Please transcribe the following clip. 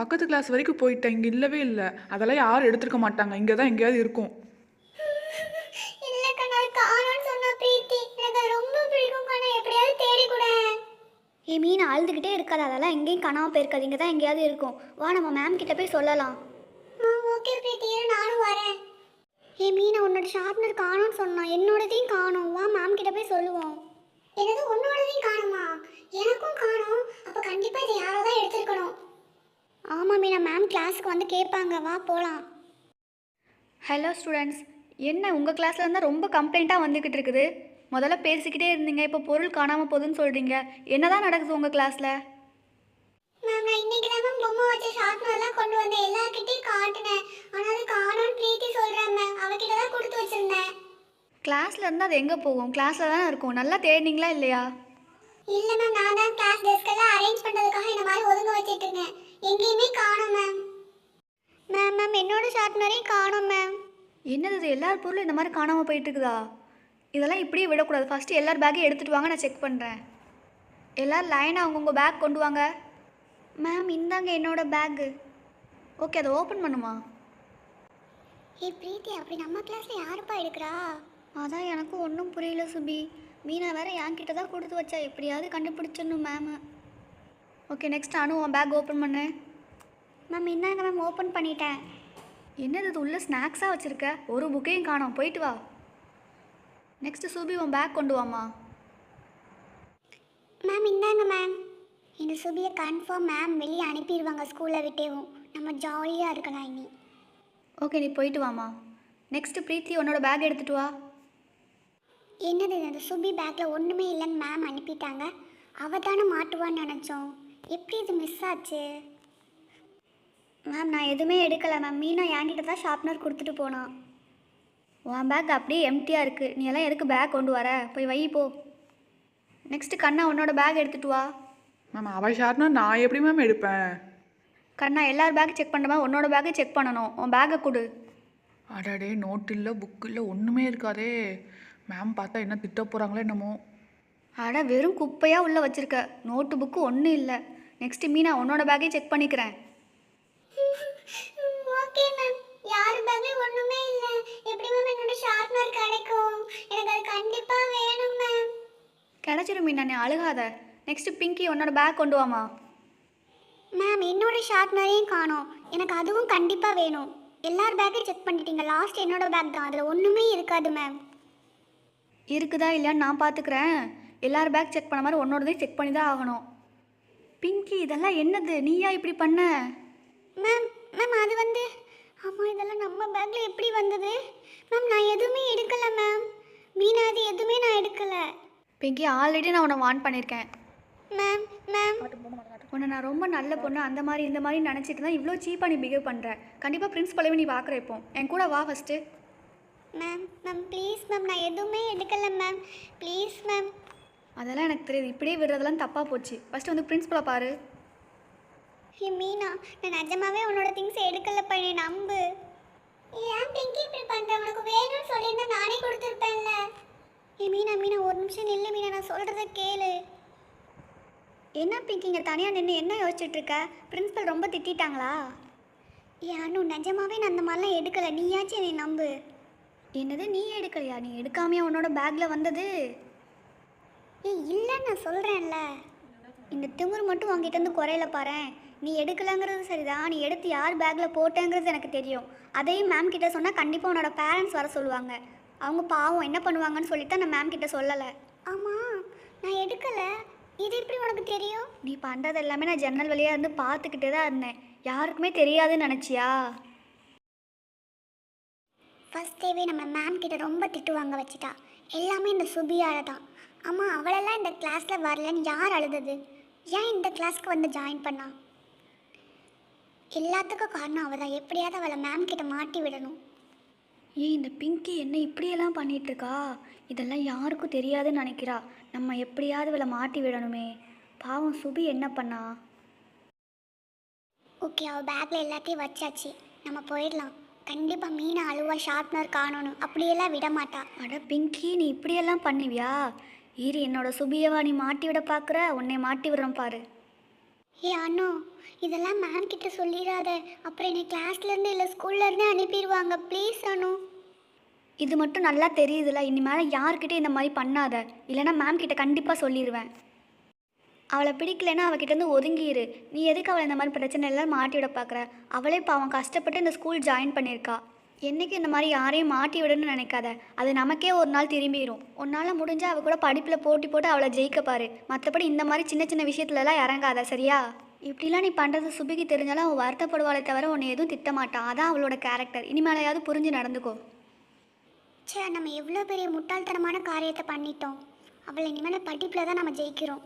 பக்கத்து கிளாஸ் வரைக்கும் போயிட்டேன், இங்கே இல்லவே இல்லை. அதெல்லாம் யாரும் எடுத்துருக்க மாட்டாங்க, இங்கே தான் எங்கேயாவது இருக்கும். இல்லக்கா நான் காணோம்னு சொன்ன பிரீத்தி, எனக்கு அது ரொம்ப பிடிக்கும்க்கா, நான் எப்படியாவது தேடி கூட. மீன் அழுதுகிட்டே இருக்காது, அதெல்லாம் எங்கேயும் காணாமல் போயிருக்காது, இங்கே தான் எங்கேயாவது இருக்கும். வா நம்ம மேம் கிட்ட போய் சொல்லலாம். ஓகே பிரீத்தி, இரு நானும் வரேன். மீனை உன்னோட ஷார்ப்னர் காணோம்னு சொன்னான், என்னோடதையும் காணோம். வா மேம் கிட்ட போய் சொல்லுவோம். எனது உன்னோடதையும் காணுமா? எனக்கும் காணோம். அப்போ கண்டிப்பாக இதை யாரோ தான் எடுத்துருக்கணும். ஆமாம் மீனா, மேம் கிளாஸுக்கு வந்து கேட்பாங்க, வா போகலாம். ஹலோ ஸ்டூடெண்ட்ஸ், என்ன உங்கள் கிளாஸில் இருந்தால் ரொம்ப கம்ப்ளைண்ட்டாக வந்துக்கிட்டு இருக்குது. முதல்ல பேசிக்கிட்டே இருந்தீங்க, இப்போ பொருள் காணாமல் போகுதுன்னு சொல்கிறீங்க. என்ன தான் நடக்குது உங்கள் கிளாஸில்? மேம் நான் இன்னைக்கு தான் மேம் பொம்மை வச்ச ஷார்ப்னர்லாம் கொண்டு வந்தேன், எல்லார்கிட்டையும் காட்டினேன். ஆனால் அது காணோம்னு பிரீத்தி சொல்கிறேன் மேம், அவகிட்ட தான் கொடுத்து வச்சுருந்தேன். கிளாஸில் இருந்தால் அது எங்கே போகும்? கிளாஸில் தானே இருக்கும். நல்லா தேடினீங்களா இல்லையா? இல்லை மேம், நான் தான் கிளாஸ் டெஸ்க்கெல்லாம் அரேஞ்ச் பண்ணுறதுக்காக இந்த மாதிரி ஒதுங்க வச்சுட்டு இருந்தேன், எங்கேயுமே காணோம் மேம். மேம் என்னோட ஷார்ப்னரையும் காணோம் மேம். என்னது இது, எல்லார் பொருளும் இந்த மாதிரி காணாமல் போயிட்டு இருக்குதா? இதெல்லாம் இப்படியே விடக்கூடாது. ஃபஸ்ட்டு எல்லார் பேக்கையும் எடுத்துகிட்டு வாங்க, நான் செக் பண்ணுறேன். எல்லோரும் லைனாக அவங்கவுங்க பேக் கொண்டு வாங்க. மேம் இந்தாங்க என்னோட பேக்கு. ஓகே, அதை ஓப்பன் பண்ணுமா? பிரீத்தி, அப்படி நம்ம கிளாஸில் யாருப்பா எடுக்கிறா? அதான் எனக்கும் ஒன்றும் புரியல சுபி. மீனா வேற என்கிட்ட தான் கொடுத்து வச்சா, எப்படியாவது கண்டுபிடிச்சிடணும் மேம். ஓகே, நெக்ஸ்ட் அனு உன் பேக் ஓப்பன் பண்ணு. மேம் இந்தாங்க மேம், ஓப்பன் பண்ணிட்டேன். என்னது இது, உள்ள ஸ்நாக்ஸாக வச்சுருக்க? ஒரு புக்கையும் காணோம், போயிட்டு வா. நெக்ஸ்ட்டு சூபி உன் பேக் கொண்டு வாமா. மேம் இந்தாங்க மேம். இந்த சுபியை கன்ஃபார்ம் மேம் வெளியே அனுப்பிடுவாங்க ஸ்கூலை விட்டேவும். நம்ம ஜாலியாக இருக்கலாம் இனி. ஓகே, நீ போயிட்டு வாமா. நெக்ஸ்ட்டு பிரீத்தி உன்னோட பேக் எடுத்துகிட்டு வா. என்னது அந்த சுபி பேக்கில் ஒன்றுமே இல்லைன்னு மேம் அனுப்பிட்டாங்க. அவள் தானே மாட்டுவான்னு நினச்சோம், எப்படி இது மிஸ் ஆச்சு? மேம் நான் எதுவுமே எடுக்கலை மேம், மீனா என்கிட்ட தான் ஷார்ப்னர் கொடுத்துட்டு போனான். உன் பேக் அப்படியே எம்டியாக இருக்குது, நீ எல்லாம் எதுக்கு பேக் கொண்டு வர? போய் வை போ. நெக்ஸ்ட்டு கண்ணா உன்னோட பேக் எடுத்துகிட்டு வா. மேம் அவள் ஷார்ப்னர் நான் எப்படி மேம் எடுப்பேன்? கண்ணா எல்லார் பேக் செக் பண்ணுற மாதிரி உன்னோட பேக்கை செக் பண்ணணும். உன் பேக்கை கொடு. அடடே, நோட் இல்லை, புக் இல்லை, ஒன்றுமே இருக்காதே. மேம் பார்த்தா என்ன திட்ட போகிறாங்களோ என்னமோ. அட வெறும் குப்பையாக உள்ளே வச்சுருக்க, நோட்டு புக்கு ஒன்றும் இல்லை. நெக்ஸ்ட்டு மீனா உன்னோட பேக்கையும் செக் பண்ணிக்கிறேன். ஓகே மேம், யார் பேக்கில் ஒன்றுமே இல்லை. எப்படி மேம் என்னோட ஷார்ப்னர் கிடைக்கும்? எனக்கு அது கண்டிப்பாக வேணும் மேம். கிடச்சிரும் மீனா, நீ அழுகாத. நெக்ஸ்ட்டு பிங்கி உன்னோட பேக் கொண்டு வாமா. மேம் என்னோட ஷார்ப்னரையும் காணோம், எனக்கு அதுவும் கண்டிப்பாக வேணும். எல்லார் பேக்கையும் செக் பண்ணிட்டீங்க, லாஸ்ட் என்னோட பேக் தான், அதில் ஒன்றுமே இருக்காது மேம். இருக்குதா இல்லையான்னு நான் பார்த்துக்கிறேன். எல்லார் பேக் செக் பண்ண மாதிரி உன்னோடதையும் செக் பண்ணி தான் ஆகணும். பிங்கி இதெல்லாம் என்னது, நீயா இப்படி பண்ண? மேம் மேம் அது வந்து, ஆமாம் இதெல்லாம் நம்ம பேக்கில் எப்படி வந்தது? மேம் நான் எதுவுமே எடுக்கலை மேம். மீனா அது எதுவுமே நான் எடுக்கலை. பிங்கி ஆல்ரெடி நான் உன்னை வார்ன் பண்ணியிருக்கேன். மேம் மேம் உன்னை நான் ரொம்ப நல்ல பொண்ணு அந்த மாதிரி இந்த மாதிரி நினச்சிட்டு தான் இவ்வளோ சீப்பாக நீ பிஹேவ் பண்ணுற. கண்டிப்பாக பிரின்ஸ்பலையும் நீ பார்க்குற. இப்போ என் கூட வா first. Ma'am ma'am please ma'am, நான் எதுவுமே எடுக்கலை மேம், ப்ளீஸ் மேம். அதெல்லாம் எனக்கு தெரியுது, இப்படியே விடுறதெல்லாம் தப்பாக போச்சு. ஃபஸ்ட்டு வந்து பிரின்ஸ்பலை பாரு. மீனா நான் நிஜமாவே உன்னோட திங்ஸ் எடுக்கலப்பா, என்னை நம்பு. ஏன் பிங்கி இப்படி பண்ணுற? உனக்கு வேணும்னு சொல்லியிருந்தா நானே கொடுத்துருப்பேன்ல. மீனா மீனா ஒரு நிமிஷம் நில்லு மீனா, நான் சொல்கிறத கேளு. என்ன பிங்கி இங்கே தனியாக நின்று என்ன யோசிச்சுட்டு இருக்க? பிரின்ஸிபல் ரொம்ப திட்டாங்களா? அனு நிஜமாவே நான் அந்த மாதிரிலாம் எடுக்கலை, நீயாச்சும் என்னை நம்பு. என்னது நீ எடுக்கலையா? நீ எடுக்காமையா உன்னோட பேக்கில் வந்தது? இல்லை நான் சொல்கிறேன்ல. இந்த திமிர் மட்டும் உங்ககிட்ட இருந்து குறையில பாரேன். நீ எடுக்கலைங்கிறது சரிதான், நீ எடுத்து யார் பேக்கில் போட்டேங்கிறது எனக்கு தெரியும். அதையும் மேம் கிட்ட சொன்னால் கண்டிப்பாக உன்னோட பேரண்ட்ஸ் வர சொல்லுவாங்க. அவங்க பாவம் என்ன பண்ணுவாங்கன்னு சொல்லிட்டு நான் மேம் கிட்ட சொல்லலை. ஆமாம் நான் எடுக்கலை, இது எப்படி உனக்கு தெரியும்? நீ பண்ணுறது எல்லாமே நான் ஜன்னல் வழியாக இருந்து பார்த்துக்கிட்டே தான் இருந்தேன். யாருக்குமே தெரியாதுன்னு நினச்சியா? ஃபஸ்ட் டேவே நம்ம மேம் கிட்ட ரொம்ப திட்டு வாங்க வச்சுட்டா. எல்லாமே இந்த சுபியால தான். ஆமாம் அவளெல்லாம் இந்த கிளாஸில் வரலன்னு யார் அழுதது? ஏன் இந்த கிளாஸ்க்கு வந்து ஜாயின் பண்ணா? எல்லாத்துக்கும் காரணம் அவள் தான். எப்படியாவது அவளை மேம் கிட்ட மாட்டி விடணும். ஏன் இந்த பிங்கி என்ன இப்படியெல்லாம் பண்ணிகிட்ருக்கா? இதெல்லாம் யாருக்கும் தெரியாதுன்னு நினைக்கிறா. நம்ம எப்படியாவது இவளை மாட்டி விடணுமே. பாவம் சுபி என்ன பண்ணா? ஓகே, அவள் பேக்கில் எல்லாத்தையும் வச்சாச்சு, நம்ம போயிடலாம். கண்டிப்பாக மீனா அழுவா, ஷார்ப்னர் காணணும், அப்படியெல்லாம் விட மாட்டா. அட பிங்கி, நீ இப்படியெல்லாம் பண்ணுவியா? ஈரி என்னோட சுபியவா நீ மாட்டி விட பார்க்குற, உன்னை மாட்டி விடுறேன் பாரு. ஏ அண்ணோ, இதெல்லாம் மேம் கிட்ட சொல்லிடாத. அப்புறம் என்னை கிளாஸ்லேருந்து இல்லை ஸ்கூல்லேருந்தே அனுப்பிடுவாங்க. ப்ளீஸ் அண்ணோ. இது மட்டும் நல்லா தெரியுதுல, இனிமேல் யார்கிட்ட இந்த மாதிரி பண்ணாத, இல்லைன்னா மேம் கிட்ட கண்டிப்பாக சொல்லிடுவேன். அவளை பிடிக்கலைன்னா அவகிட்டேருந்து ஒதுங்கிடு. நீ எதுக்கு அவளை இந்த மாதிரி பிரச்சனை எல்லாம் மாட்டி விட பார்க்குற? அவளே இப்போ அவன் கஷ்டப்பட்டு இந்த ஸ்கூல் ஜாயின் பண்ணியிருக்கா. என்றைக்கும் இந்த மாதிரி யாரையும் மாட்டி விடணும்னு நினைக்காத. அது நமக்கே ஒரு நாள் திரும்பிடும். உன்னால் முடிஞ்சால் அவள் கூட படிப்பில் போட்டி போட்டு அவளை ஜெயிக்க பாரு. மற்றபடி இந்த மாதிரி சின்ன சின்ன விஷயத்துலலாம் இறங்காத, சரியா? இப்படிலாம் நீ பண்ணுறது சுபிக்கு தெரிஞ்சாலும் அவள் வருத்தப்படுவாளே தவிர உன்னை எதுவும் திட்டமாட்டான். அதான் அவளோட கேரக்டர். இனிமேலையாவது புரிஞ்சு நடந்துக்கோ. சே, நம்ம எவ்வளோ பெரிய முட்டாள்தனமான காரியத்தை பண்ணிட்டோம். அவளை இனிமேல் படிப்பில் தான் நம்ம ஜெயிக்கிறோம்.